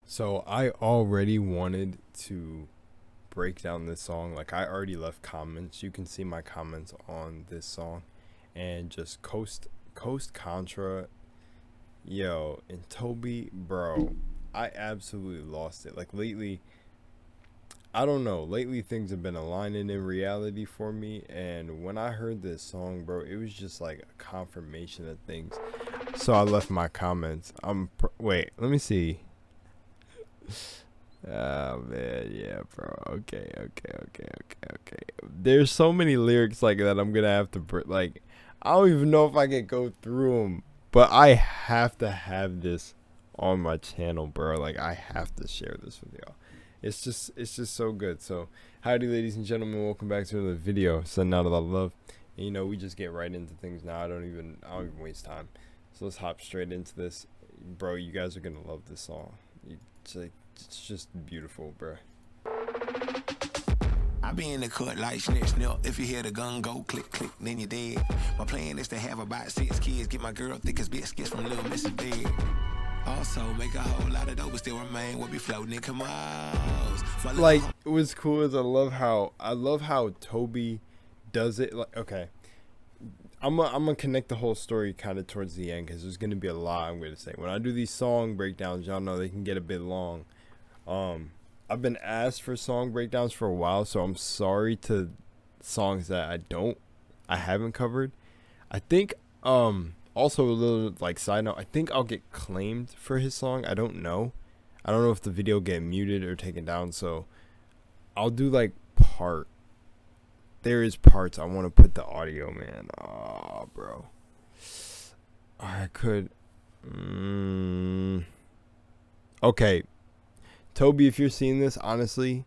So I already wanted to break down this song. Like I already left comments. You can see my comments on this song, and just coast Contra, yo, and TOBE, bro. I absolutely lost it. Like lately, I don't know. Lately things have been aligning in reality for me, and when I heard this song, bro, it was just like a confirmation of things. So I left my comments. Wait, let me see. Oh man, yeah, bro. Okay. There's so many lyrics like that. I'm gonna have to like. I don't even know if I can go through them, but I have to have this on my channel, bro. Like I have to share this with y'all. It's just so good. So, howdy, ladies and gentlemen. Welcome back to another video. Sending out a lot of love. And, you know, we just get right into things now. I don't even waste time. So let's hop straight into this, bro. You guys are gonna love this song. It's just beautiful, bro. I be in the cut like snitch snip. If you hear the gun go click click, then you're dead. My plan is to have about 6 kids. Get my girl thick as biscuits from Little Mrs. Big. Also make a whole lot of dope, but still remain what be floating in canals. Like it was cool as I love how TOBE does it. Like okay, I'm gonna connect the whole story kind of towards the end because there's gonna be a lot I'm gonna say. When I do these song breakdowns, y'all know they can get a bit long. I've been asked for song breakdowns for a while, so I'm sorry to songs that I haven't covered. I think also a little like side note, I think I'll get claimed for his song. I don't know if the video get muted or taken down, so I'll do like there is parts I want to put the audio, man. Oh bro, I could okay, TOBE, if you're seeing this, honestly,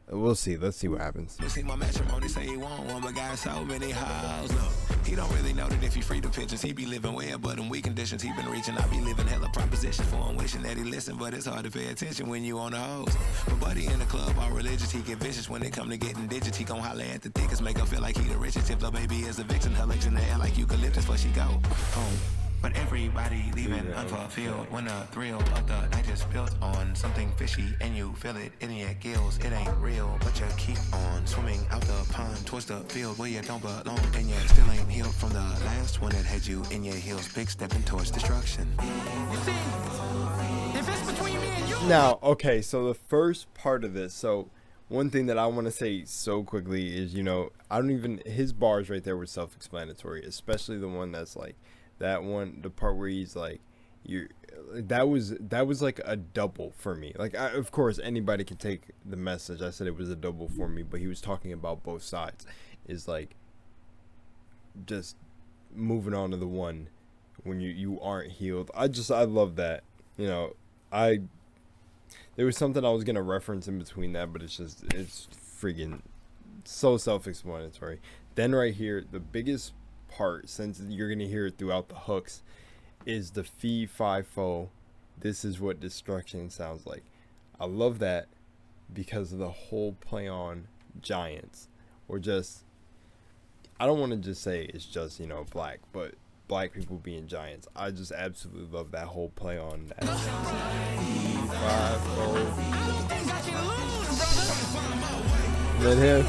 we'll see. Let's see what happens. You see my matrimony say he want one, but got so many hoes. Look, he don't really know that if he free the pigeons, he be living well, but in weak conditions, he been reaching. I be living hella propositions for him, wishing that he listen, but it's hard to pay attention when you on the hose. But buddy in the club, all religious, he get vicious when it come to getting digits. He gon' holler at the thickest, make her feel like he the richest. Tip the baby is a vixen, her legs in the air like eucalyptus, before she go home. But everybody leaving unfulfilled when the thrill of the night is built on something fishy and you feel it in your gills. It ain't real, but you keep on swimming out the pond towards the field where you don't belong, and you still ain't healed from the last one that had you in your heels, big stepping towards destruction. You see, if it's between me and you. Now, okay, so the first part of this, so one thing that I want to say so quickly is, you know, his bars right there were self-explanatory, especially the one that's like, that one, the part where he's like, that was like a double for me. Like, of course, anybody can take the message. I said it was a double for me, but he was talking about both sides. Is like, just moving on to the one when you aren't healed. I love that. You know, there was something I was gonna reference in between that, but it's freaking so self-explanatory. Then right here, the biggest part, since you're gonna hear it throughout the hooks, is the fee fi fo. This is what destruction sounds like. I love that because of the whole play on giants, or just, I don't want to just say it's just, you know, black, but black people being giants. I just absolutely love that whole play on that. Fee fi fo. Let him.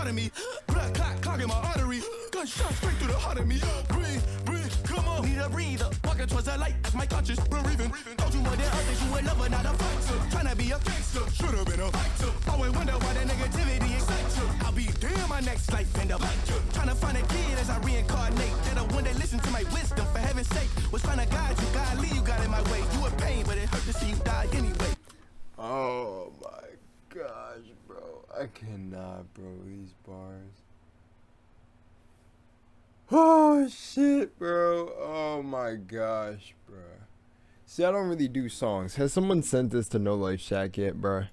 Me, blood clot clogging my artery, gunshot straight through the heart of me. Breathe, come on. Need a breather, walking towards the light, my conscience breathing. Told you more than others, you a lover, not a fighter. Tryna be a gangster, should've been a fighter. Always wonder why the negativity excites you. I'll be damn my next life end up tryna find a kid as I reincarnate. That the one that listen to my wisdom, for heaven's sake. Was trying to guide you, God lead you, got in my way. You a pain, but it hurt to see you die anyway. Oh my gosh, bro. I cannot, bro. These bars. Oh, shit, bro. Oh my gosh, bro. See, I don't really do songs. Has someone sent this to No Life Shack yet, bro?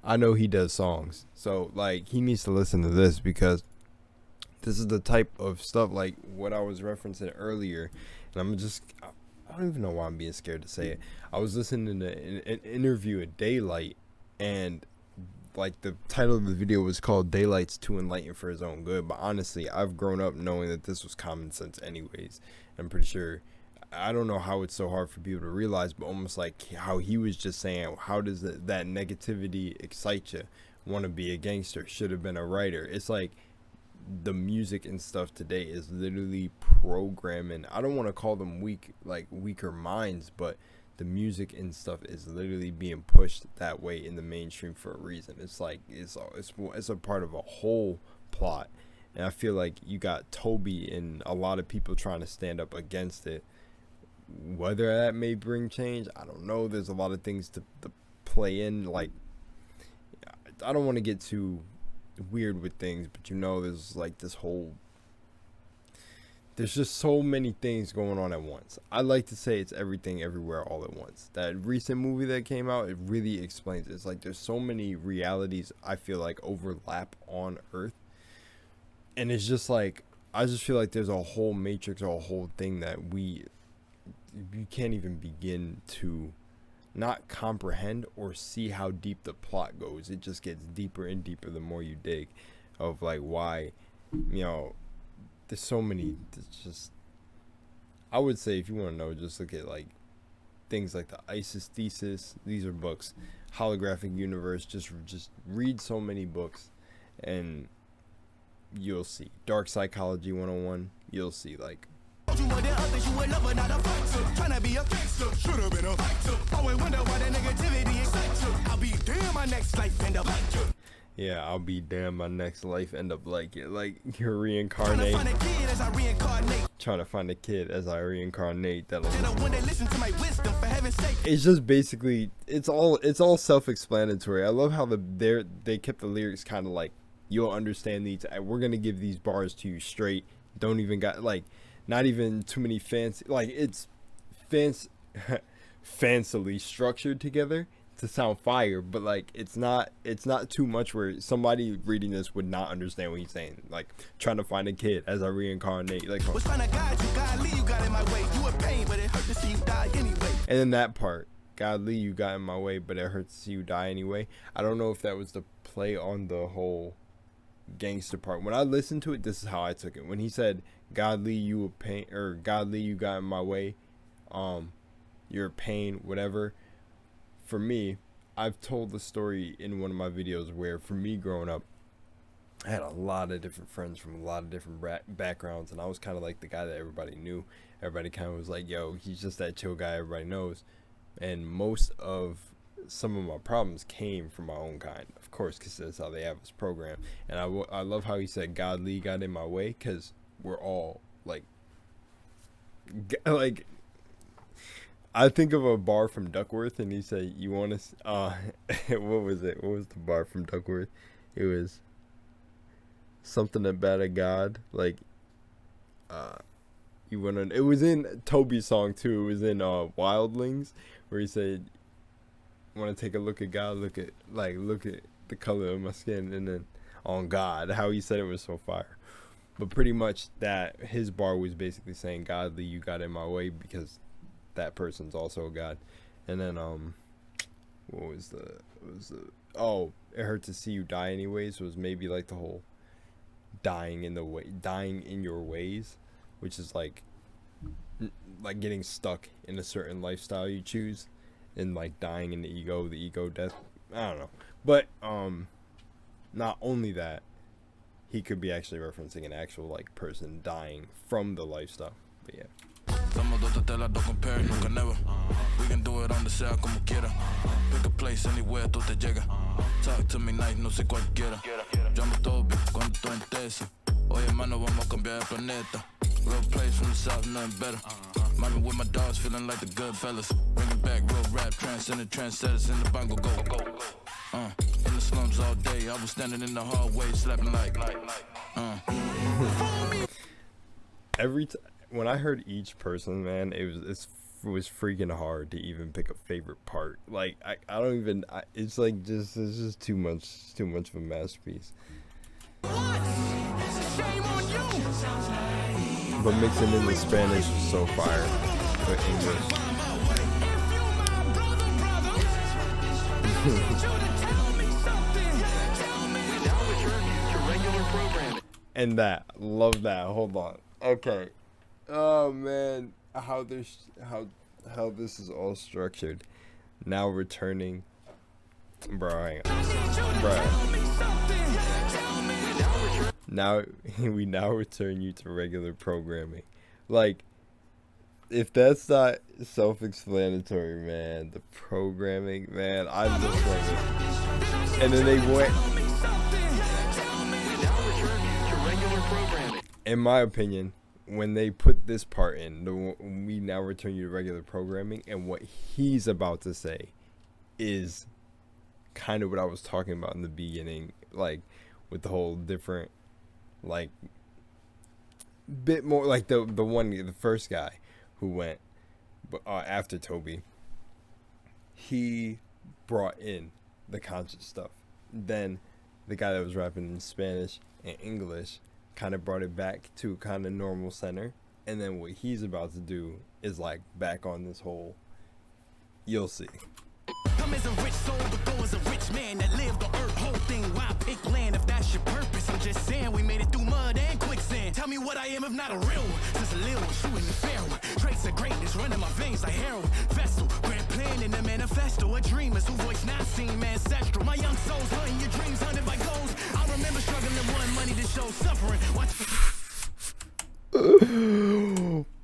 I know he does songs. So, like, he needs to listen to this because this is the type of stuff like what I was referencing earlier. And I don't even know why I'm being scared to say it. I was listening to an interview at Daylight, and like the title of the video was called "Daylight's Too Enlightened for His Own Good," but honestly, I've grown up knowing that this was common sense anyways. I'm pretty sure, I don't know how it's so hard for people to realize, but almost like how he was just saying, how does that negativity excite you? Want to be a gangster? Should have been a writer. It's like the music and stuff today is literally programming. I don't want to call them weaker minds, but the music and stuff is literally being pushed that way in the mainstream for a reason. It's like it's a part of a whole plot, and I feel like you got TOBE and a lot of people trying to stand up against it. Whether that may bring change, I don't know. There's a lot of things to play in. Like, I don't want to get too weird with things, but there's like there's just so many things going on at once. I like to say it's everything everywhere all at once. That recent movie that came out, it really explains it. It's like there's so many realities I feel like overlap on Earth, and it's just like I just feel like there's a whole matrix or a whole thing that you can't even begin to not comprehend or see how deep the plot goes. It just gets deeper and deeper the more you dig, of like why, there's so many. It's just, I would say if you want to know, just look at like things like the ISIS thesis. These are books. Holographic universe. Just read so many books, and you'll see. Dark Psychology 101. You'll see like. Yeah, I'll be damn my next life end up like it. Like you're reincarnate. Trying to find a kid as I reincarnate. It's just basically it's all self-explanatory. I love how they kept the lyrics kind of like, you'll understand these. We're gonna give these bars to you straight. Don't even got like not even too many fancy, like it's fancily structured together to sound fire, but like it's not too much where somebody reading this would not understand what he's saying. Like trying to find a kid as I reincarnate, like and then that part, God Lee, you got in my way, but it hurts to see you die anyway. I don't know if that was the play on the whole gangster part. When I listened to it, this is how I took it. When he said, God Lee, you a pain, or God Lee, you got in my way, you're a pain, whatever. For me, I've told the story in one of my videos where for me growing up, I had a lot of different friends from a lot of different backgrounds, and I was kind of like the guy that everybody knew. Everybody kind of was like, yo, he's just that chill guy everybody knows. And most of some of my problems came from my own kind, of course, because that's how they have us programmed. And I love how he said God Lee got in my way, because we're all like I think of a bar from Duckworth, and he said, you want to what was it? What was the bar from Duckworth? It was something about a god, like you want to, it was in TOBE's song too. It was in Wildlings, where he said, want to take a look at God, look at the color of my skin, and then on God, how he said it was so fire. But pretty much that his bar was basically saying, God Lee, you got in my way, because that person's also a god. And then what was the it hurt to see you die anyways, was maybe like the whole dying in your ways, which is like getting stuck in a certain lifestyle you choose, and like dying in the ego death. I don't know. But not only that, he could be actually referencing an actual like person dying from the lifestyle. But yeah. We can do it on the side como quiera. Pick a place anywhere, tú te llegas. Talk to me nice, no sé cualquiera. Llamo Toby cuando tú entesa. Oye, mano, vamos a cambiar el planeta. Real place from the south, nothing better. Mommy with my dogs, feeling like the good fellas. Bringing back real rap, transcending trendsetters in the bongo go. In the slums all day, I was standing in the hallway, slapping like. Every time when I heard each person, man, it was freaking hard to even pick a favorite part. Like I don't even. It's like it's just too much of a masterpiece. But mixing in the Spanish was so fire with English. And that, love that. Hold on. Okay. Oh man, how this is all structured. Now returning, bro. Hang on, bro. Now we return you to regular programming. Like, if that's not self-explanatory, man, the programming, man, I just love it. And then they went. In my opinion, when they put this part in, we now return you to regular programming, and what he's about to say is kind of what I was talking about in the beginning, like with the whole different, like, bit more like the first guy who went after TOBE. He brought in the conscious stuff. Then the guy that was rapping in Spanish and English kind of brought it back to kind of normal center, and then what he's about to do is like back on this whole, you'll see. Come as a rich soul, but go as a rich man that lived the earth. Whole thing, why pick land if that's your purpose? I'm just saying we made it through mud and quicksand. Tell me what I am if not a real one. Just a little one, shooting the fair one. Traits of greatness running my veins like heroin. Vessel, grand plan in the manifesto. A dreamers who voice not seen, ancestral. My young souls hunting your dreams, hunted by goals. I remember struggling, one money to show suffering. Watch.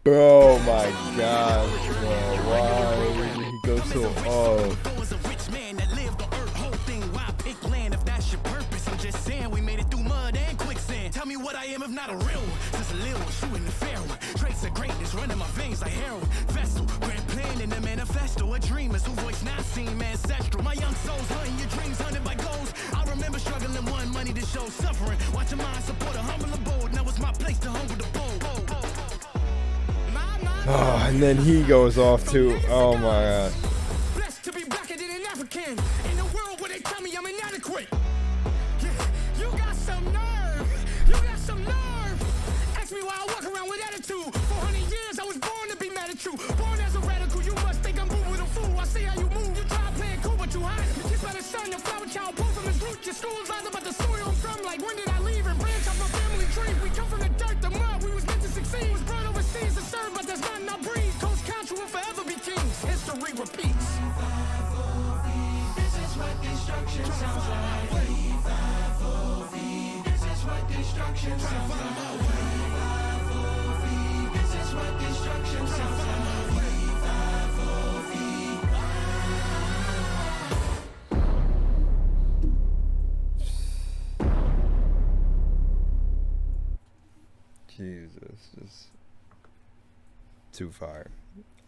Oh my gosh, bro. Why did he go so off? Tell me what I am if not a real one. Just a little one, shooting the fair one. Traits of greatness running my veins like heroin. Vessel, grand plan in the manifesto. A dreamers who voice not seen, ancestral. My young souls hunting your dreams, hunted by goals. I remember struggling, one money to show suffering. Watch your mind support a humble abode. Now it's my place to humble the bold. Oh, and then he goes off too. Oh my god. Blessed to be blacker than an African. In a world where they tell me I'm inadequate. You got some nerve. You got some nerve. Ask me why I walk around with attitude. 400 years I was born to be mad at you. Born as a radical, you must think I'm moving with a fool. I see how you move. You try playing cool, but you hide. You kissed by the sun, your flower child, pulled from his root. Your school's lies about the soil I'm from. Like, when did I leave and branch off my family tree? We come from the dirt, the mud. We was meant to succeed. Was brought overseas to serve, but there's not in our breed. Coast Contra will forever be kings. History repeats. This is what destruction sounds like. This is what destruction sounds like. This is what destruction sounds like. Jesus, just too fire.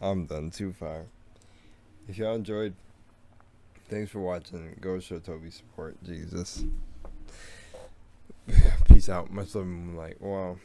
I'm done. Too fire. If y'all enjoyed, thanks for watching. Go show TOBE support. Jesus. Peace out. Much love and moonlight. Wow.